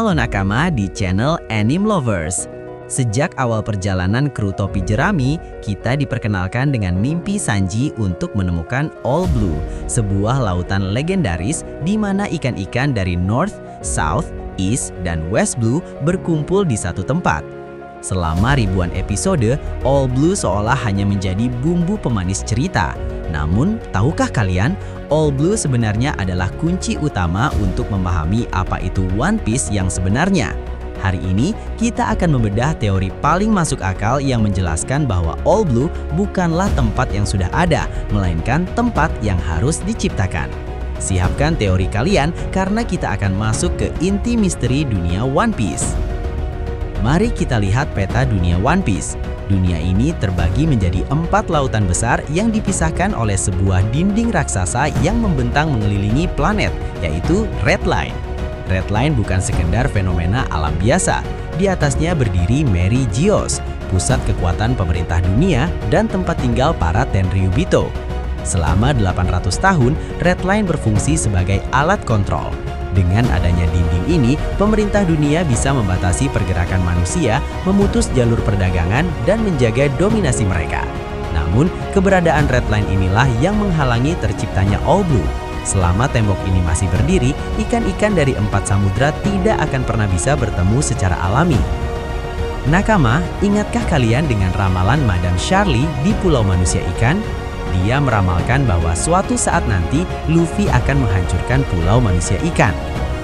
Halo nakama di channel Anime Lovers. Sejak awal perjalanan kru topi jerami, kita diperkenalkan dengan mimpi Sanji untuk menemukan All Blue, sebuah lautan legendaris di mana ikan-ikan dari North, South, East, dan West Blue berkumpul di satu tempat. Selama ribuan episode, All Blue seolah hanya menjadi bumbu pemanis cerita. Namun, tahukah kalian, All Blue sebenarnya adalah kunci utama untuk memahami apa itu One Piece yang sebenarnya. Hari ini, kita akan membedah teori paling masuk akal yang menjelaskan bahwa All Blue bukanlah tempat yang sudah ada, melainkan tempat yang harus diciptakan. Siapkan teori kalian karena kita akan masuk ke inti misteri dunia One Piece. Mari kita lihat peta dunia One Piece. Dunia ini terbagi menjadi 4 lautan besar yang dipisahkan oleh sebuah dinding raksasa yang membentang mengelilingi planet, yaitu Red Line. Red Line bukan sekedar fenomena alam biasa. Di atasnya berdiri Mary Geoss, pusat kekuatan pemerintah dunia dan tempat tinggal para Tenryubito. Selama 800 tahun, Red Line berfungsi sebagai alat kontrol. Dengan adanya dinding ini, pemerintah dunia bisa membatasi pergerakan manusia, memutus jalur perdagangan, dan menjaga dominasi mereka. Namun, keberadaan Red Line inilah yang menghalangi terciptanya All Blue. Selama tembok ini masih berdiri, ikan-ikan dari 4 samudra tidak akan pernah bisa bertemu secara alami. Nakama, ingatkah kalian dengan ramalan Madame Charlie di Pulau Manusia Ikan? Dia meramalkan bahwa suatu saat nanti Luffy akan menghancurkan Pulau Manusia Ikan.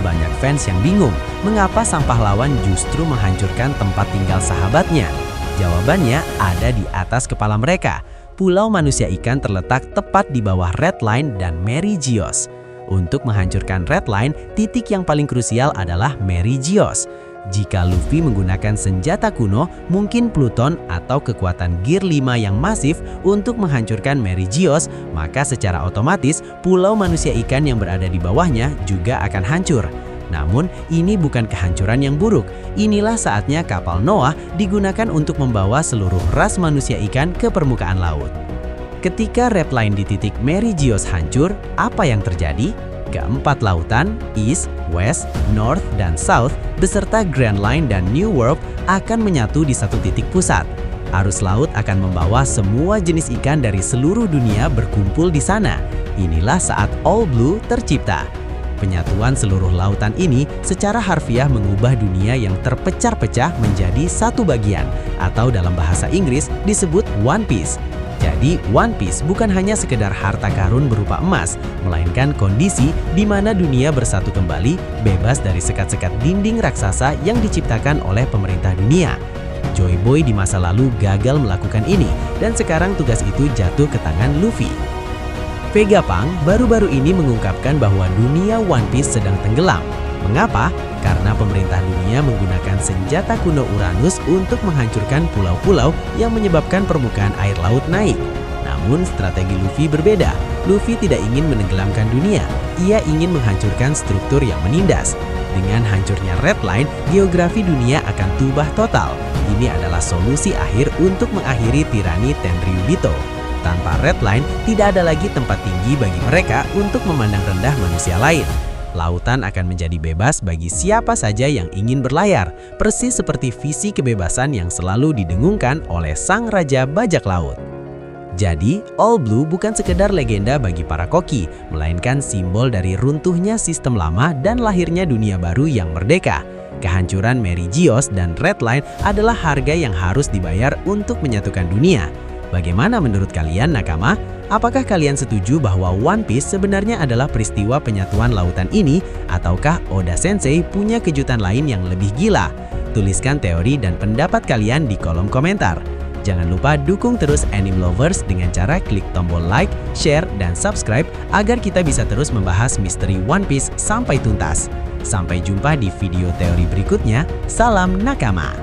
Banyak fans yang bingung, mengapa sampah lawan justru menghancurkan tempat tinggal sahabatnya? Jawabannya ada di atas kepala mereka. Pulau Manusia Ikan terletak tepat di bawah Red Line dan Mary Geoss. Untuk menghancurkan Red Line, titik yang paling krusial adalah Mary Geoss. Jika Luffy menggunakan senjata kuno, mungkin Pluton atau kekuatan Gear 5 yang masif untuk menghancurkan Mary Geoss, maka secara otomatis Pulau Manusia Ikan yang berada di bawahnya juga akan hancur. Namun, ini bukan kehancuran yang buruk. Inilah saatnya kapal Noah digunakan untuk membawa seluruh ras manusia ikan ke permukaan laut. Ketika Red Line di titik Mary Geoss hancur, apa yang terjadi? Keempat lautan, East, West, North, dan South, beserta Grand Line dan New World akan menyatu di satu titik pusat. Arus laut akan membawa semua jenis ikan dari seluruh dunia berkumpul di sana. Inilah saat All Blue tercipta. Penyatuan seluruh lautan ini secara harfiah mengubah dunia yang terpecah-pecah menjadi satu bagian, atau dalam bahasa Inggris disebut One Piece. Jadi, One Piece bukan hanya sekedar harta karun berupa emas, melainkan kondisi di mana dunia bersatu kembali, bebas dari sekat-sekat dinding raksasa yang diciptakan oleh pemerintah dunia. Joy Boy di masa lalu gagal melakukan ini, dan sekarang tugas itu jatuh ke tangan Luffy. Vegapunk baru-baru ini mengungkapkan bahwa dunia One Piece sedang tenggelam. Mengapa? Karena pemerintah dunia menggunakan senjata kuno Uranus untuk menghancurkan pulau-pulau yang menyebabkan permukaan air laut naik. Namun strategi Luffy berbeda. Luffy tidak ingin menenggelamkan dunia. Ia ingin menghancurkan struktur yang menindas. Dengan hancurnya Red Line, geografi dunia akan tubah total. Ini adalah solusi akhir untuk mengakhiri tirani Tenryubito. Tanpa Red Line, tidak ada lagi tempat tinggi bagi mereka untuk memandang rendah manusia lain. Lautan akan menjadi bebas bagi siapa saja yang ingin berlayar, persis seperti visi kebebasan yang selalu didengungkan oleh sang raja bajak laut. Jadi, All Blue bukan sekedar legenda bagi para koki, melainkan simbol dari runtuhnya sistem lama dan lahirnya dunia baru yang merdeka. Kehancuran Mary Geoss dan Red Line adalah harga yang harus dibayar untuk menyatukan dunia. Bagaimana menurut kalian, nakama? Apakah kalian setuju bahwa One Piece sebenarnya adalah peristiwa penyatuan lautan ini, ataukah Oda Sensei punya kejutan lain yang lebih gila? Tuliskan teori dan pendapat kalian di kolom komentar. Jangan lupa dukung terus Anime Lovers dengan cara klik tombol like, share, dan subscribe agar kita bisa terus membahas misteri One Piece sampai tuntas. Sampai jumpa di video teori berikutnya. Salam nakama!